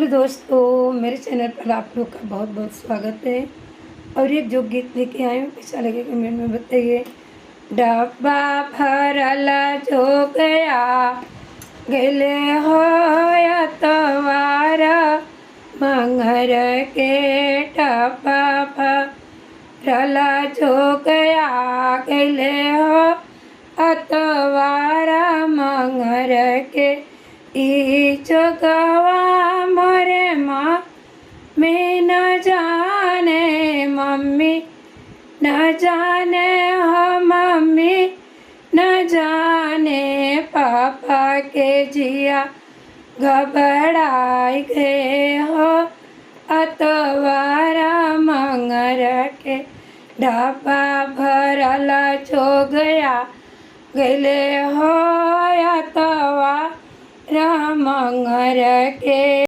Hello दोस्तों, मेरे channel पर आप लोग का बहुत बहुत स्वागत है। और एक जो गीत लेके आई हूँ, कैसा लगे कमेंट में बताइए। डब्बा भरला जो गया गले हो अतवार मंगर के। डब्बा भरला जो गया गले हो अतवार मंगर के। ई जगवा मोरे माँ में न जाने मम्मी, न जाने हो मम्मी, न जाने पापा के जिया घबराई गए हो अतवारा मंगर के। डब्बा भरला जो गया गले हो अतवारा मंगर के।